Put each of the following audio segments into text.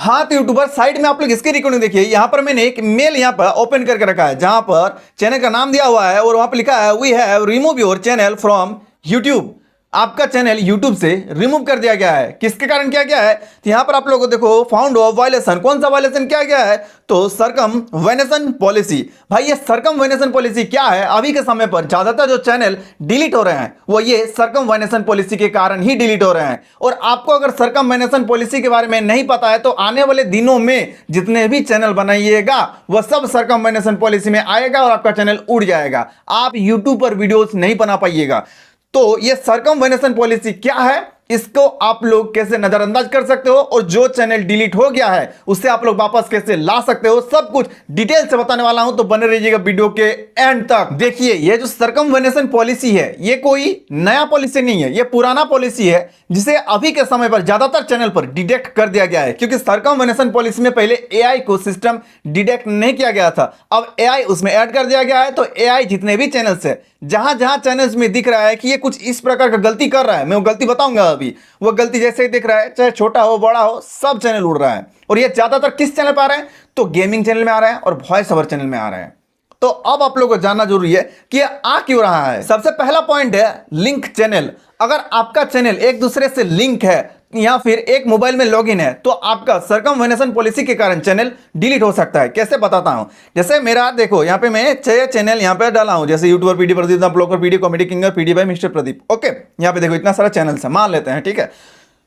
हाँ तो YouTuber side में आप लोग इसकी रिकॉर्डिंग देखिए, यहाँ पर मैंने एक मेल यहाँ पर ओपन करके रखा है जहां पर चैनल का नाम दिया हुआ है और वहां पर लिखा है we have remove your channel from YouTube. आपका चैनल यूट्यूब से रिमूव कर दिया गया है। किसके कारण किया गया है? तो यहां पर आप लोगों को देखो फाउंड ऑफ वायलेशन। कौन सा वायलेशन किया गया है? तो सरकमवेनेशन पॉलिसी। भाई ये सरकमवेनेशन पॉलिसी क्या है? अभी के समय पर ज्यादातर जो चैनल डिलीट हो रहे हैं वो ये सरकमवेनेशन पॉलिसी के कारण ही डिलीट हो रहे हैं। और आपको अगर सरकमवेनेशन पॉलिसी के बारे में नहीं पता है तो आने वाले दिनों में जितने भी चैनल बनाइएगा वह सब सरकमवेनेशन पॉलिसी में आएगा और आपका चैनल उड़ जाएगा। आप यूट्यूब पर वीडियोस नहीं बना पाइएगा। तो ये सरकमवेनेशन पॉलिसी क्या है, इसको आप लोग कैसे नजरअंदाज कर सकते हो और जो चैनल डिलीट हो गया है उससे आप लोग वापस कैसे ला सकते हो, सब कुछ डिटेल से बताने वाला हूं। तो बने रहिएगा वीडियो के एंड तक। देखिए ये जो सरकमवेनेशन पॉलिसी है ये कोई नया पॉलिसी नहीं है, ये पुराना पॉलिसी है जिसे अभी के समय पर ज्यादातर चैनल पर डिटेक्ट कर दिया गया है। क्योंकि सरकमवेनेशन पॉलिसी में पहले एआई को सिस्टम डिटेक्ट नहीं किया गया था, अब एआई उसमें ऐड कर दिया गया है। तो एआई जितने भी चैनल्स है, जहां जहां चैनल्स में दिख रहा है कि ये कुछ इस प्रकार का गलती कर रहा है, मैं वो गलती बताऊंगा अभी, वो गलती जैसे ही दिख रहा है चाहे छोटा हो बड़ा हो सब चैनल उड़ रहा है। और ये ज्यादातर किस चैनल पर आ रहे हैं? तो गेमिंग चैनल में आ रहे हैं और वॉइस ओवर चैनल में आ रहे हैं। तो अब आप लोगों को जानना जरूरी है कि ये आ क्यों रहा है। सबसे पहला पॉइंट है लिंक चैनल। अगर आपका चैनल एक दूसरे से लिंक है या फिर एक मोबाइल में लॉगिन है तो आपका सरकमवेनेशन पॉलिसी के कारण चैनल डिलीट हो सकता है। कैसे बताता हूं। जैसे मेरा देखो यहाँ पे मैं 6 चैनल यहाँ पे डाला हूं, जैसे YouTuber PD Pradeep, blogger PD, comedy king PD by mister Pradeep. Okay यहाँ पे देखो इतना सारा चैनल्स है, मान लेते हैं ठीक है।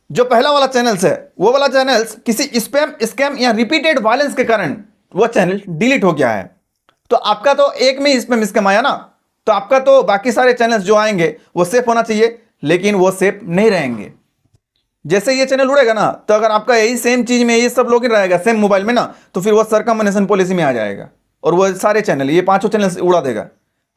जो पहला वाला चैनल्स है वो वाला चैनल्स किसी स्पैम, स्कैम या रिपीटेड वायलेंस के कारण वो चैनल डिलीट हो गया है। तो आपका तो एक में स्पैम स्कैम आया ना, तो आपका तो बाकी सारे चैनल्स जो आएंगे वो सेफ होना चाहिए, लेकिन वो सेफ नहीं रहेंगे। जैसे ये चैनल उड़ेगा ना तो अगर आपका यही सेम चीज में ये सब लॉगिन रहेगा सेम मोबाइल में ना, तो फिर वो सरकमवेनेशन पॉलिसी में आ जाएगा और वो सारे चैनल, ये 5 चैनल उड़ा देगा।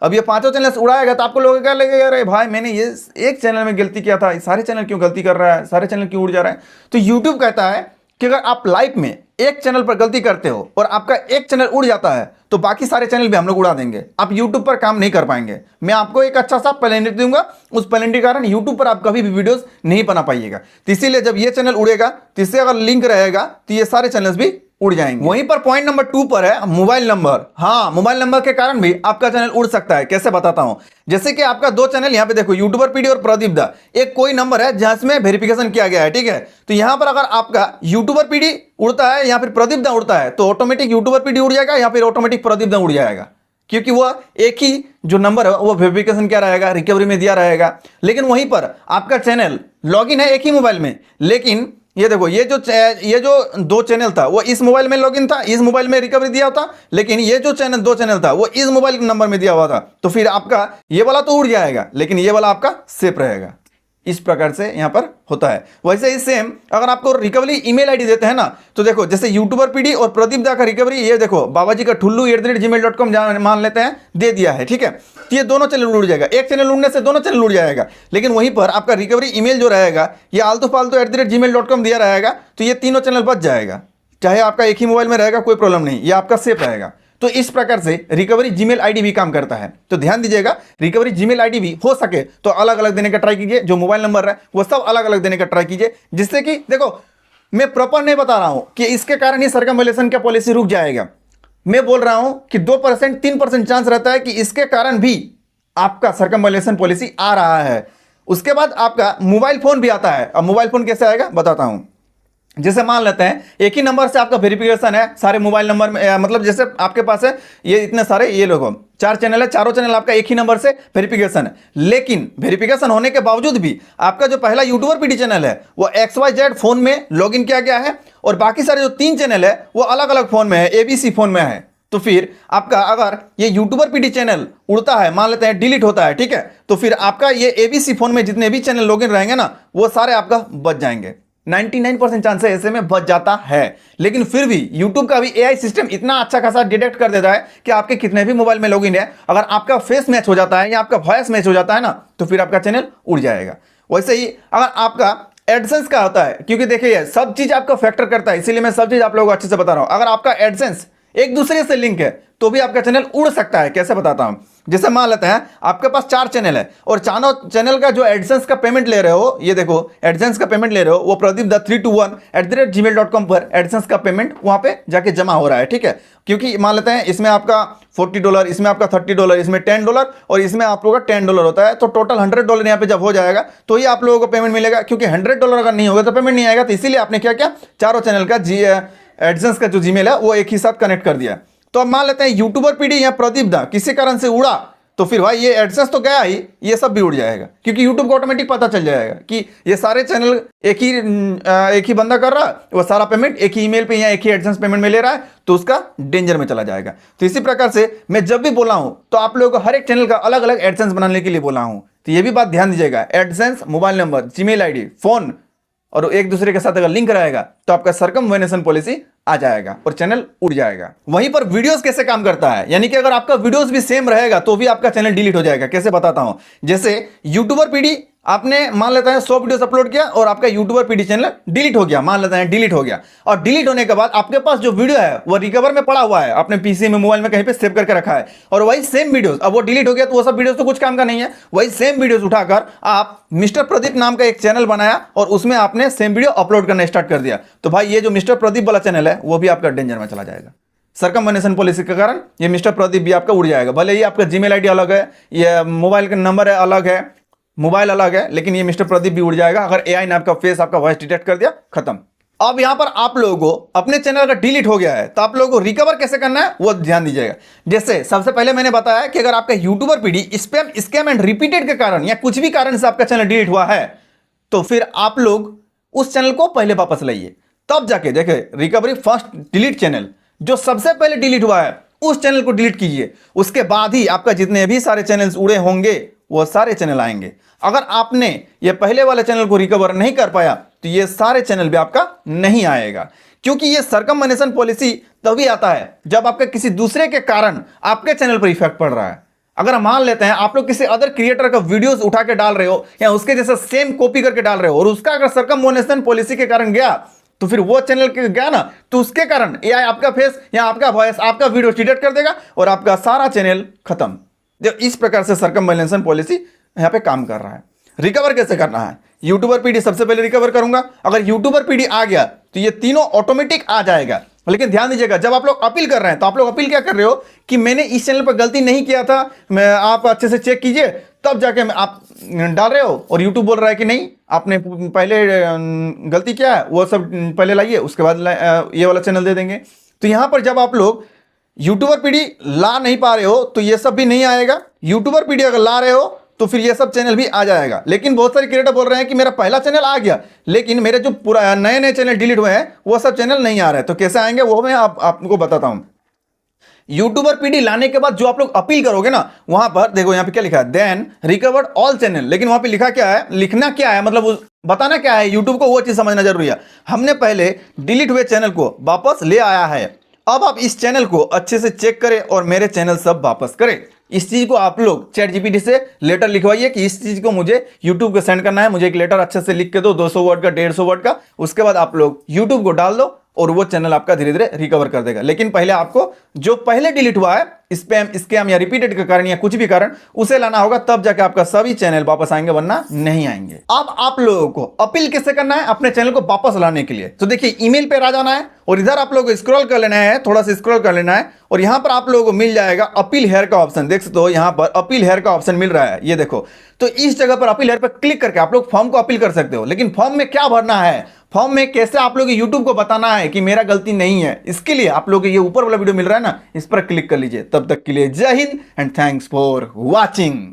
अब ये 5 चैनल उड़ाएगा तो आपको लोगों क्या लगेगा, अरे भाई मैंने ये एक चैनल में गलती किया था, सारे चैनल क्यों गलती कर रहा है, सारे चैनल क्यों उड़ जा रहा है। तो यूट्यूब कहता है कि अगर आप लाइफ में एक चैनल पर गलती करते हो और आपका एक चैनल उड़ जाता है तो बाकी सारे चैनल भी हम लोग उड़ा देंगे, आप यूट्यूब पर काम नहीं कर पाएंगे। मैं आपको एक अच्छा सा पेनल्टी दूंगा, उस पेनल्टी के कारण यूट्यूब पर आप कभी भी वीडियोस नहीं बना पाइएगा। तो इसीलिए जब ये चैनल उड़ेगा तो इससे अगर लिंक रहेगा तो ये सारे चैनल्स भी उड़ जाएंगे। वहीं पर पॉइंट नंबर 2 पर है मोबाइल नंबर। हाँ मोबाइल नंबर के कारण भी आपका चैनल उड़ सकता है। कैसे बताता हूं। जैसे कि आपका 2 चैनल यहाँ पे देखो, यूट्यूबर पीडी और प्रदीप दा, एक कोई नंबर है जहां इसमें वेरिफिकेशन किया गया है ठीक है। तो यहां पर अगर आपका यूट्यूबर पीडी उड़ता है या फिर प्रदीप दा उड़ता है तो ऑटोमेटिक यूट्यूबर पीडी उड़ जाएगा या फिर ऑटोमेटिक प्रदीप दा उड़ जाएगा, क्योंकि वह एक ही जो नंबर है वो वेरिफिकेशन क्या रहेगा, रिकवरी में दिया रहेगा। लेकिन वहीं पर आपका चैनल लॉगिन है एक ही मोबाइल में, लेकिन ये देखो ये जो 2 चैनल था वो इस मोबाइल में लॉगिन था, इस मोबाइल में रिकवरी दिया था, लेकिन ये जो 2 चैनल था वो इस मोबाइल नंबर में दिया हुआ था। तो फिर आपका ये वाला तो उड़ जाएगा लेकिन ये वाला आपका सेफ रहेगा। इस प्रकार से यहां पर होता है। वैसे ही सेम अगर आपको रिकवरी ईमेल आईडी देते हैं ना, तो देखो जैसे यूट्यूबर पीडी और प्रदीप दा का रिकवरी, ये देखो बाबाजी का ठुल्लू@gmail.com मान लेते हैं दे दिया है ठीक है। तो ये दोनों चैनल उड़ जाएगा, एक चैनल उड़ने से दोनों चैनल उड़ जाएगा। लेकिन वहीं पर आपका रिकवरी ईमेल जो रहेगा ये आलतू फालतू @gmail.com दिया रहेगा, तो ये तीनों चैनल बच जाएगा। चाहे आपका एक ही मोबाइल में रहेगा कोई प्रॉब्लम नहीं, ये आपका सेफ रहेगा। तो इस प्रकार से रिकवरी जीमेल आईडी भी काम करता है। तो ध्यान दीजिएगा, रिकवरी जीमेल आईडी भी हो सके तो अलग अलग देने का ट्राई कीजिए। जो मोबाइल नंबर है वो सब अलग अलग देने का ट्राई कीजिए, जिससे कि देखो मैं प्रॉपर नहीं बता रहा हूं कि इसके कारण ही सरकमवेनेशन का पॉलिसी रुक जाएगा। मैं बोल रहा हूं कि 2% 3% चांस रहता है कि इसके कारण भी आपका सरकमवेनेशन पॉलिसी आ रहा है। उसके बाद आपका मोबाइल फोन भी आता है। अब मोबाइल फोन कैसे आएगा बताता हूं। जैसे मान लेते हैं एक ही नंबर से आपका वेरिफिकेशन है सारे मोबाइल नंबर में, मतलब जैसे आपके पास है ये इतने सारे ये लोगों 4 चैनल है, चारों चैनल आपका एक ही नंबर से वेरिफिकेशन है। लेकिन वेरिफिकेशन होने के बावजूद भी आपका जो पहला यूट्यूबर पीडी चैनल है वो XYZ फोन में लॉगिन किया गया है और बाकी सारे जो 3 चैनल है वो अलग अलग फोन में है, ABC फोन में है। तो फिर आपका अगर ये यूट्यूबर पीडी चैनल उड़ता है, मान लेते हैं डिलीट होता है ठीक है, तो फिर आपका ये ABC फोन में जितने भी चैनल लॉगिन रहेंगे ना वो सारे आपका बच जाएंगे। 99% चांस है ऐसे में बच जाता है। लेकिन फिर भी YouTube का भी AI सिस्टम इतना अच्छा खासा डिटेक्ट कर देता है कि आपके कितने भी मोबाइल में लॉगिन है, अगर आपका फेस मैच हो जाता है या आपका वॉइस मैच हो जाता है ना तो फिर आपका चैनल उड़ जाएगा। वैसे ही अगर आपका एडसेंस का होता है, क्योंकि देखिए सब चीज आपका फैक्टर करता है, इसीलिए मैं सब चीज आप लोगों को अच्छे से बता रहा हूं। अगर आपका एडसेंस एक दूसरे से लिंक है तो भी आपका चैनल उड़ सकता है। कैसे बताता हूं। जैसे मान लेते हैं आपके पास 4 चैनल है और चारों चैनल का जो एडसेंस का पेमेंट ले रहे हो, ये देखो एडसेंस का पेमेंट ले रहे हो, वो pradeep321@gmail.com पर एडसेंस का पेमेंट वहां पे जाके जमा हो रहा है, ठीक है। क्योंकि मान लेते हैं इसमें आपका $40, इसमें आपका $30, इसमें $10 और इसमें आप लोगों का $10 होता है, तो टोटल $100 यहाँ पे जब हो जाएगा तो ये आप लोगों को पेमेंट मिलेगा। क्योंकि $100 अगर नहीं होगा तो पेमेंट नहीं आएगा, तो इसीलिए आपने क्या किया, चारों चैनल का एडसेंस का जो जीमेल है वो एक ही साथ कनेक्ट कर दिया। तो अब मान लेते हैं यूट्यूबर पीडी या प्रदीप दा किसी कारण से उड़ा, तो फिर भाई ये एडसेंस तो गया ही, ये सब भी उड़ जाएगा। क्योंकि यूट्यूब को ऑटोमेटिक पता चल जाएगा कि ये सारे चैनल एक ही बंदा कर रहा है, वो सारा पेमेंट एक ही ईमेल पे या एक ही एडसेंस पेमेंट में ले रहा है, तो उसका डेंजर में चला जाएगा। तो इसी प्रकार से मैं जब भी बोला हूं तो आप लोगों को हर एक चैनल का अलग अलग एडसेंस बनाने के लिए बोला हूं, तो ये भी बात ध्यान दीजिएगा। AdSense, mobile number, Gmail ID, phone और एक दूसरे के साथ अगर लिंक रहेगा तो आपका सरकमवेनेशन पॉलिसी आ जाएगा और चैनल उड़ जाएगा। वहीं पर वीडियोस कैसे काम करता है, यानी कि अगर आपका वीडियोस भी सेम रहेगा तो भी आपका चैनल डिलीट हो जाएगा। कैसे बताता हूं। जैसे यूट्यूबर पीडी आपने मान लेता है 100 वीडियोस अपलोड किया और आपका यूट्यूबर पीडी चैनल डिलीट हो गया, मान लेता है डिलीट हो गया, और डिलीट होने के बाद आपके पास जो वीडियो है वो रिकवर में पड़ा हुआ है, आपने पीसी में, मोबाइल में कहीं पे सेव करके रखा है, और वही सेम वीडियोस अब वो डिलीट हो गया तो वो सब वीडियोस तो कुछ काम का नहीं है। वही सेम वीडियोस उठाकर आप मिस्टर प्रदीप नाम का एक चैनल बनाया और उसमें आपने सेम वीडियो अपलोड करना स्टार्ट कर दिया, तो भाई ये जो मिस्टर प्रदीप वाला चैनल है वो भी आपका डेंजर में चला जाएगा। सरकमवेनेशन पॉलिसी के कारण ये मिस्टर प्रदीप भी आपका उड़ जाएगा। भले ही आपका जीमेल आईडी अलग है, ये मोबाइल का नंबर है अलग है, मोबाइल अलग है, लेकिन ये मिस्टर प्रदीप भी उड़ जाएगा। अगर एआई ने आपका फेस, आपका वॉइस डिटेक्ट कर दिया, खत्म। अब यहां पर आप लोगों को अपने चैनल अगर डिलीट हो गया है तो आप लोगों को रिकवर कैसे करना है वो ध्यान दीजिएगा। जैसे सबसे पहले मैंने बताया कि अगर आपका YouTuber PD spam, scam and repeated के कारण या कुछ भी कारण से आपका चैनल डिलीट हुआ है, तो फिर आप लोग उस चैनल को पहले वापस लाइए, तब जाके देखे रिकवरी। फर्स्ट डिलीट चैनल जो सबसे पहले डिलीट हुआ है उस चैनल को डिलीट कीजिए, उसके बाद ही आपका जितने भी सारे चैनल्स उड़े होंगे वो सारे चैनल आएंगे। अगर आपने ये पहले वाले चैनल को रिकवर नहीं कर पाया तो ये सारे चैनल भी आपका नहीं आएगा। क्योंकि ये सरकमवेनेशन पॉलिसी तभी आता है जब आपके किसी दूसरे के कारण आपके चैनल पर इफेक्ट पड़ रहा है। अगर मान लेते हैं आप लोग किसी अदर क्रिएटर का वीडियोस उठा के डाल रहे हो या उसके जैसा सेम कॉपी करके डाल रहे हो और उसका अगर सरकमवेनेशन पॉलिसी के कारण गया तो फिर वो चैनल के गया ना, तो उसके कारण एआई आपका फेस या आपका वॉइस, आपका वीडियो डिलीट कर देगा और आपका सारा चैनल खत्म। जब इस प्रकार से सरकमवेनेशन पॉलिसी यहाँ पे काम कर रहा है। रिकवर कैसे करना है, यूट्यूबर पीडी सबसे पहले रिकवर करूंगा। अगर यूट्यूबर पीडी आ गया तो ये तीनों ऑटोमेटिक आ जाएगा। लेकिन ध्यान दीजिएगा, जब आप लोग अपील कर रहे हैं तो आप लोग अपील क्या कर रहे हो कि मैंने इस चैनल पर गलती नहीं किया था, मैं आप अच्छे से चेक कीजिए, तब जाके आप डाल रहे हो और यूट्यूब बोल रहा है कि नहीं आपने पहले गलती किया है, वो सब पहले लाइए, उसके बाद ये वाला चैनल दे देंगे। तो यहां पर जब आप लोग यूट्यूबर पीडी ला नहीं पा रहे हो तो ये सब भी नहीं आएगा। यूट्यूबर पीडी अगर ला रहे हो तो फिर ये सब चैनल भी आ जाएगा। लेकिन बहुत सारे क्रिएटर बोल रहे हैं कि मेरा पहला चैनल आ गया लेकिन मेरे जो पूरा नए नए चैनल डिलीट हुए हैं वो सब चैनल नहीं आ रहे, तो कैसे आएंगे वो मैं आपको बताता हूं। यूट्यूबर पीडी लाने के बाद जो आप लोग अपील करोगे ना, वहां पर देखो यहाँ पे क्या लिखा है, देन रिकवर्ड ऑल चैनल। लेकिन वहां पे लिखा क्या है, लिखना क्या है, मतलब बताना क्या है यूट्यूब को, वो चीज समझना जरूरी है। हमने पहले डिलीट हुए चैनल को वापस ले आया है, अब आप इस चैनल को अच्छे से चेक करें और मेरे चैनल सब वापस करें। इस चीज को आप लोग चैट जीपीटी से लेटर लिखवाइए कि इस चीज को मुझे यूट्यूब को सेंड करना है, मुझे एक लेटर अच्छे से लिख के दो, 200 वर्ड का, 150 वर्ड का। उसके बाद आप लोग यूट्यूब को डाल दो और वो चैनल आपका धीरे धीरे रिकवर कर देगा। लेकिन पहले आपको जो पहले डिलीट हुआ है स्पैम, स्कैम या रिपीटेड के कारण या कुछ भी कारण, उसे लाना होगा, तब जाके आपका सभी चैनल वापस आएंगे, वरना नहीं आएंगे। अब आप लोगों को अपील कैसे करना है अपने चैनल को वापस लाने के लिए, तो देखिए ईमेल पे आ जाना है और इधर आप लोगों को स्क्रॉल कर लेना है, थोड़ा सा स्क्रॉल कर लेना है और यहां पर आप लोगों को मिल जाएगा अपील हेयर का ऑप्शन। देख सकते हो यहां पर अपील हेयर का ऑप्शन मिल रहा है, ये देखो। तो इस जगह पर अपील हेयर पर क्लिक करके आप लोग फॉर्म को अपील कर सकते हो। लेकिन फॉर्म में क्या भरना है, फॉर्म में कैसे आप लोग यूट्यूब को बताना है कि मेरा गलती नहीं है, इसके लिए आप लोग ये ऊपर वाला वीडियो मिल रहा है ना, इस पर क्लिक कर लीजिए। तब तक के लिए जय Hind and thanks for watching.